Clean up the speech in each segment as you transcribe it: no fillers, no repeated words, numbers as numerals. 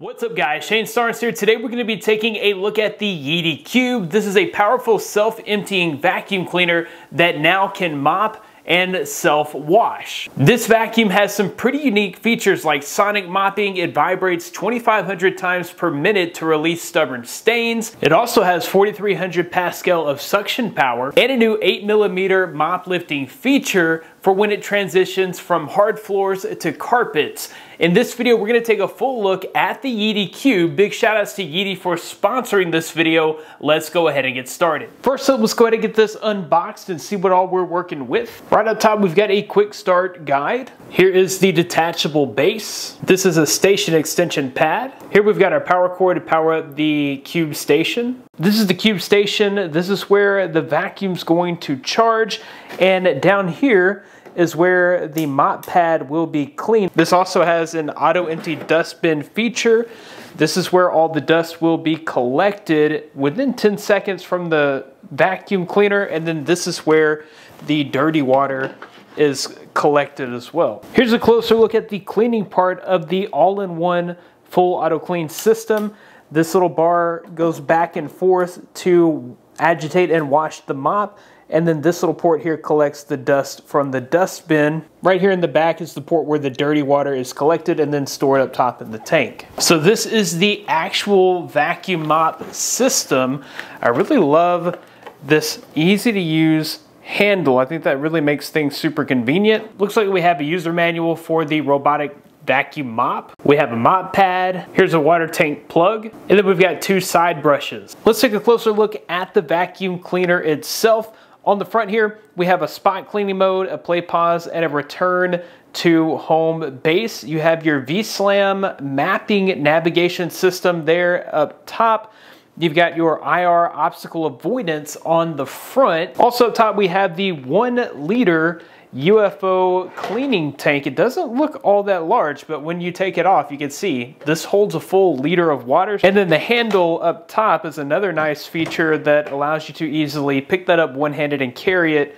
What's up guys, Shane Starnes here. Today we're going to be taking a look at the Yeedi Cube. This is a powerful self-emptying vacuum cleaner that now can mop and self-wash. This vacuum has some pretty unique features like Sonic Mopping. It vibrates 2,500 times per minute to release stubborn stains. It also has 4,300 Pascal of suction power and a new 8mm mop lifting feature for when it transitions from hard floors to carpets. In this video, we're going to take a full look at the Yeedi Cube. Big shout outs to Yeedi for sponsoring this video. Let's go ahead and get started. First up, let's go ahead and get this unboxed and see what all we're working with. Right up top, we've got a quick start guide. Here is the detachable base. This is a station extension pad. Here we've got our power cord to power up the Cube station. This is the Cube station. This is where the vacuum's going to charge. And down here is where the mop pad will be cleaned. This also has an auto empty dustbin feature. This is where all the dust will be collected within 10 seconds from the vacuum cleaner, and then this is where the dirty water is collected as well. Here's a closer look at the cleaning part of the all-in-one full auto clean system. This little bar goes back and forth to agitate and wash the mop. And then this little port here collects the dust from the dustbin. Right here in the back is the port where the dirty water is collected and then stored up top in the tank. So this is the actual vacuum mop system. I really love this easy to use handle. I think that really makes things super convenient. Looks like we have a user manual for the robotic vacuum mop. We have a mop pad. Here's a water tank plug. And then we've got two side brushes. Let's take a closer look at the vacuum cleaner itself. On the front here, we have a spot cleaning mode, a play pause, and a return to home base. You have your V-Slam mapping navigation system there up top. You've got your IR obstacle avoidance on the front. Also up top, we have the 1 liter UFO cleaning tank. It doesn't look all that large, but when you take it off, you can see this holds a full liter of water. And then the handle up top is another nice feature that allows you to easily pick that up one-handed and carry it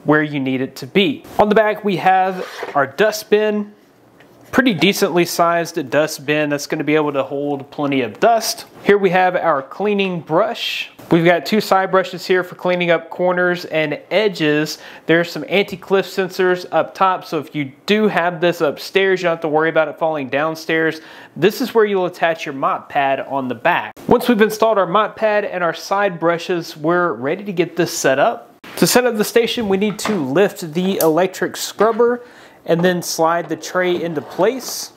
where you need it to be. On the back, we have our dustbin. Pretty decently sized dustbin that's going to be able to hold plenty of dust. Here we have our cleaning brush. We've got two side brushes here for cleaning up corners and edges. There's some anti-cliff sensors up top, so if you do have this upstairs, you don't have to worry about it falling downstairs. This is where you'll attach your mop pad on the back. Once we've installed our mop pad and our side brushes, we're ready to get this set up. To set up the station, we need to lift the electric scrubber and then slide the tray into place.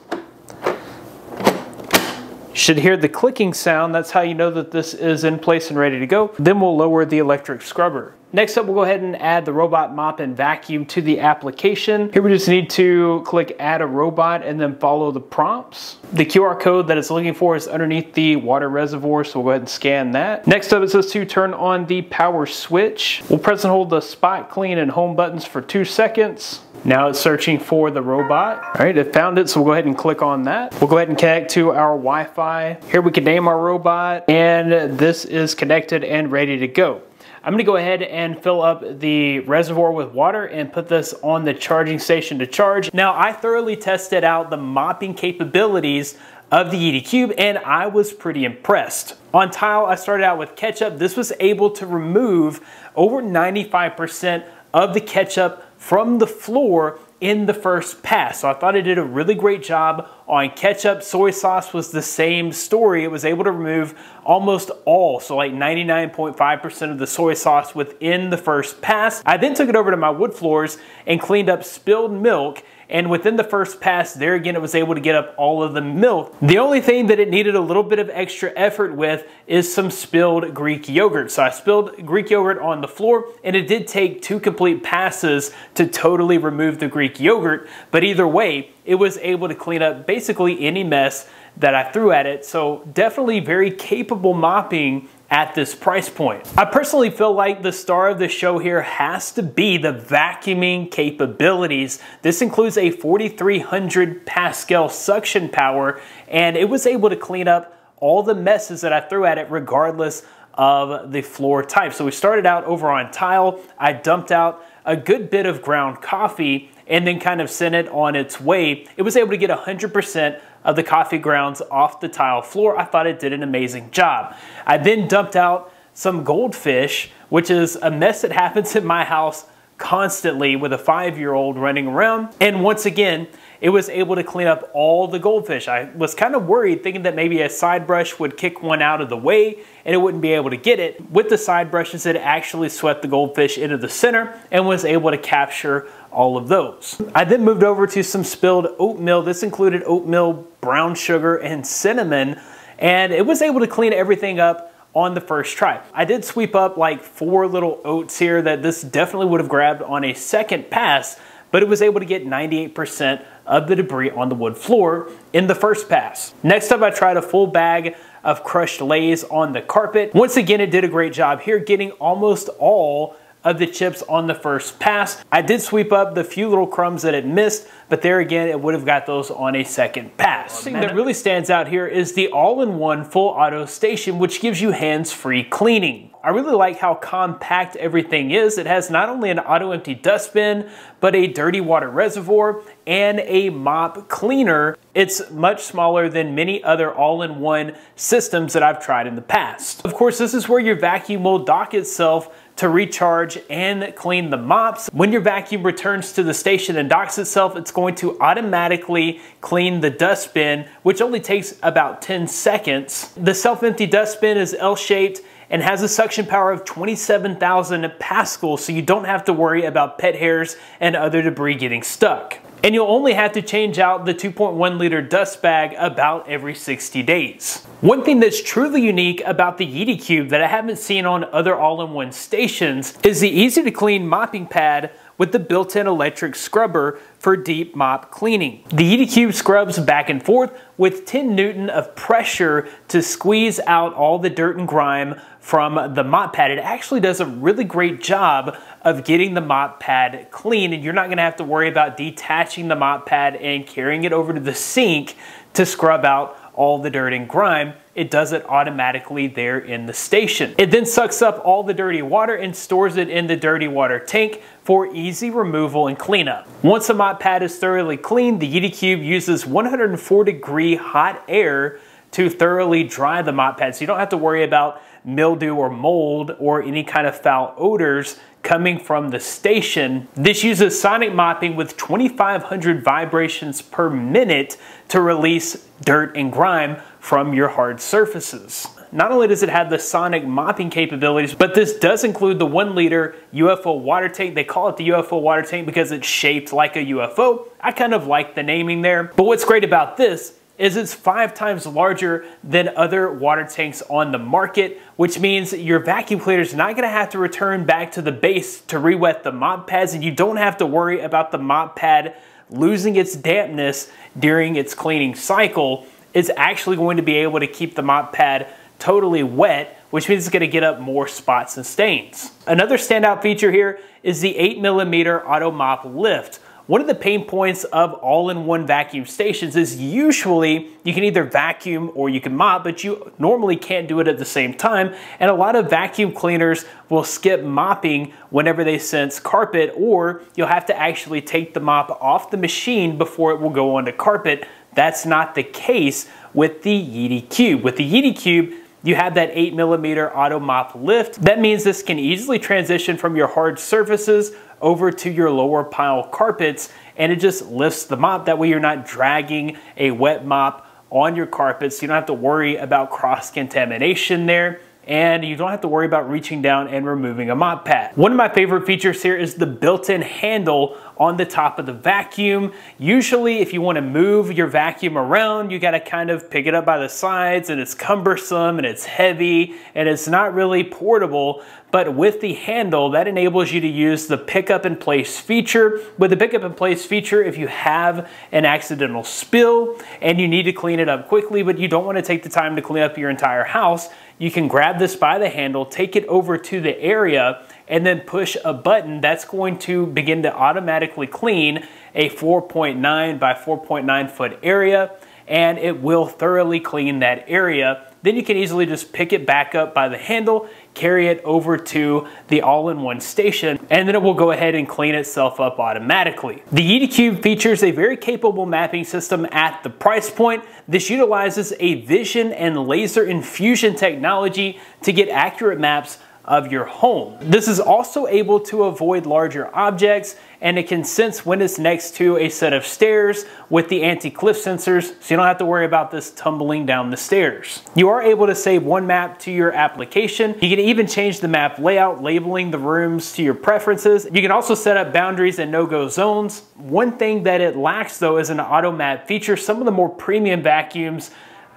You should hear the clicking sound. That's how you know that this is in place and ready to go. Then we'll lower the electric scrubber. Next up, we'll go ahead and add the robot mop and vacuum to the application. Here we just need to click add a robot and then follow the prompts. The QR code that it's looking for is underneath the water reservoir, so we'll go ahead and scan that. Next up, it says to turn on the power switch. We'll press and hold the spot clean and home buttons for 2 seconds. Now it's searching for the robot. All right, it found it, so we'll go ahead and click on that. We'll go ahead and connect to our Wi-Fi. Here we can name our robot, and this is connected and ready to go. I'm going to go ahead and fill up the reservoir with water and put this on the charging station to charge. Now, I thoroughly tested out the mopping capabilities of the Yeedi Cube, and I was pretty impressed. On tile, I started out with ketchup. This was able to remove over 95% of the ketchup from the floor in the first pass. So I thought it did a really great job on ketchup. Soy sauce was the same story. It was able to remove almost all, so like 99.5% of the soy sauce within the first pass. I then took it over to my wood floors and cleaned up spilled milk, and within the first pass, there again, it was able to get up all of the milk. The only thing that it needed a little bit of extra effort with is some spilled Greek yogurt. So I spilled Greek yogurt on the floor, and it did take 2 complete passes to totally remove the Greek yogurt. But either way, it was able to clean up basically any mess that I threw at it. So definitely very capable mopping at this price point. I personally feel like the star of the show here has to be the vacuuming capabilities. This includes a 4,300 Pascal suction power, and it was able to clean up all the messes that I threw at it regardless of the floor type. So we started out over on tile. I dumped out a good bit of ground coffee and then kind of sent it on its way. It was able to get 100% of the coffee grounds off the tile floor. I thought it did an amazing job. I then dumped out some goldfish, which is a mess that happens in my house constantly with a 5-year-old running around. And once again, it was able to clean up all the goldfish. I was kind of worried, thinking that maybe a side brush would kick one out of the way and it wouldn't be able to get it. With the side brushes, it actually swept the goldfish into the center and was able to capture all of those. I then moved over to some spilled oatmeal. This included oatmeal, brown sugar, and cinnamon, and it was able to clean everything up on the first try. I did sweep up like 4 little oats here that this definitely would have grabbed on a second pass, but it was able to get 98% of the debris on the wood floor in the first pass. Next up, I tried a full bag of crushed Lay's on the carpet. Once again, it did a great job here, getting almost all of the chips on the first pass. I did sweep up the few little crumbs that it missed, but there again, it would have got those on a second pass. The thing that really stands out here is the all-in-one full auto station, which gives you hands-free cleaning. I really like how compact everything is. It has not only an auto-empty dustbin, but a dirty water reservoir and a mop cleaner. It's much smaller than many other all-in-one systems that I've tried in the past. Of course, this is where your vacuum will dock itself to recharge and clean the mops. When your vacuum returns to the station and docks itself, it's going to automatically clean the dustbin, which only takes about 10 seconds. The self-empty dustbin is L-shaped and has a suction power of 27,000 pascals, so you don't have to worry about pet hairs and other debris getting stuck. And you'll only have to change out the 2.1 liter dust bag about every 60 days. One thing that's truly unique about the Yeedi Cube that I haven't seen on other all-in-one stations is the easy to clean mopping pad with the built-in electric scrubber for deep mop cleaning. The Yeedi Cube scrubs back and forth with 10 Newton of pressure to squeeze out all the dirt and grime from the mop pad. It actually does a really great job of getting the mop pad clean, and you're not gonna have to worry about detaching the mop pad and carrying it over to the sink to scrub out all the dirt and grime. It does it automatically there in the station. It then sucks up all the dirty water and stores it in the dirty water tank for easy removal and cleanup. Once the mop pad is thoroughly cleaned, the Yeedi Cube uses 104-degree hot air to thoroughly dry the mop pad, so you don't have to worry about mildew or mold or any kind of foul odors coming from the station. This uses Sonic Mopping with 2,500 vibrations per minute to release dirt and grime from your hard surfaces. Not only does it have the Sonic Mopping capabilities, but this does include the 1 liter UFO water tank. They call it the UFO water tank because it's shaped like a UFO. I kind of like the naming there. But what's great about this is it's 5 times larger than other water tanks on the market, which means your vacuum cleaner is not gonna have to return back to the base to re-wet the mop pads, and you don't have to worry about the mop pad losing its dampness during its cleaning cycle. It's actually going to be able to keep the mop pad totally wet, which means it's gonna get up more spots and stains. Another standout feature here is the 8mm auto mop lift. One of the pain points of all-in-one vacuum stations is usually you can either vacuum or you can mop, but you normally can't do it at the same time. And a lot of vacuum cleaners will skip mopping whenever they sense carpet, or you'll have to actually take the mop off the machine before it will go onto carpet. That's not the case with the Yeedi Cube. With the Yeedi Cube, you have that 8mm auto mop lift. That means this can easily transition from your hard surfaces over to your lower pile carpets, and it just lifts the mop. That way you're not dragging a wet mop on your carpets. You don't have to worry about cross-contamination there, and you don't have to worry about reaching down and removing a mop pad. One of my favorite features here is the built-in handle on the top of the vacuum. Usually if you want to move your vacuum around, you got to kind of pick it up by the sides, and it's cumbersome and it's heavy and it's not really portable. But with the handle, that enables you to use the pick up in place feature. With the pick up in place feature, if you have an accidental spill and you need to clean it up quickly, but you don't want to take the time to clean up your entire house, you can grab this by the handle, take it over to the area, and then push a button that's going to begin to automatically clean a 4.9 by 4.9 foot area. and it will thoroughly clean that area. Then you can easily just pick it back up by the handle, carry it over to the all-in-one station, and then it will go ahead and clean itself up automatically. The Yeedi Cube features a very capable mapping system at the price point. This utilizes a vision and laser infusion technology to get accurate maps of your home. This is also able to avoid larger objects, and it can sense when it's next to a set of stairs with the anti-cliff sensors, so you don't have to worry about this tumbling down the stairs. You are able to save one map to your application. You can even change the map layout, labeling the rooms to your preferences. You can also set up boundaries and no-go zones. One thing that it lacks though is an auto map feature. Some of the more premium vacuums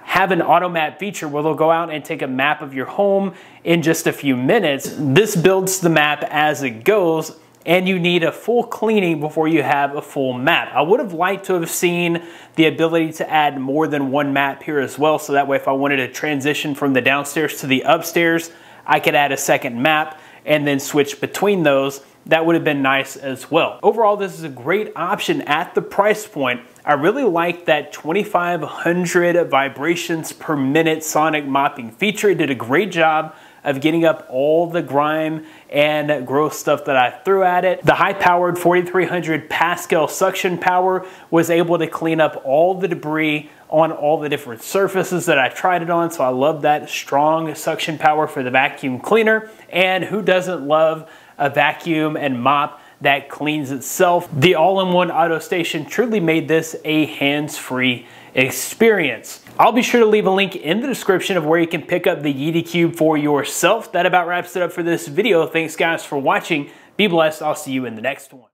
have an auto map feature where they'll go out and take a map of your home in just a few minutes. This builds the map as it goes, and you need a full cleaning before you have a full map. I would have liked to have seen the ability to add more than one map here as well, so that way if I wanted to transition from the downstairs to the upstairs, I could add a second map and then switch between those. That would have been nice as well. Overall, this is a great option at the price point. I really like that 2,500 vibrations per minute Sonic Mopping feature. It did a great job of getting up all the grime and gross stuff that I threw at it. The high-powered 4,300 Pascal suction power was able to clean up all the debris on all the different surfaces that I tried it on, so I love that strong suction power for the vacuum cleaner. And who doesn't love a vacuum and mop that cleans itself? The all-in-one auto station truly made this a hands-free experience. I'll be sure to leave a link in the description of where you can pick up the Yeedi Cube for yourself. That about wraps it up for this video. Thanks guys for watching. Be blessed. I'll see you in the next one.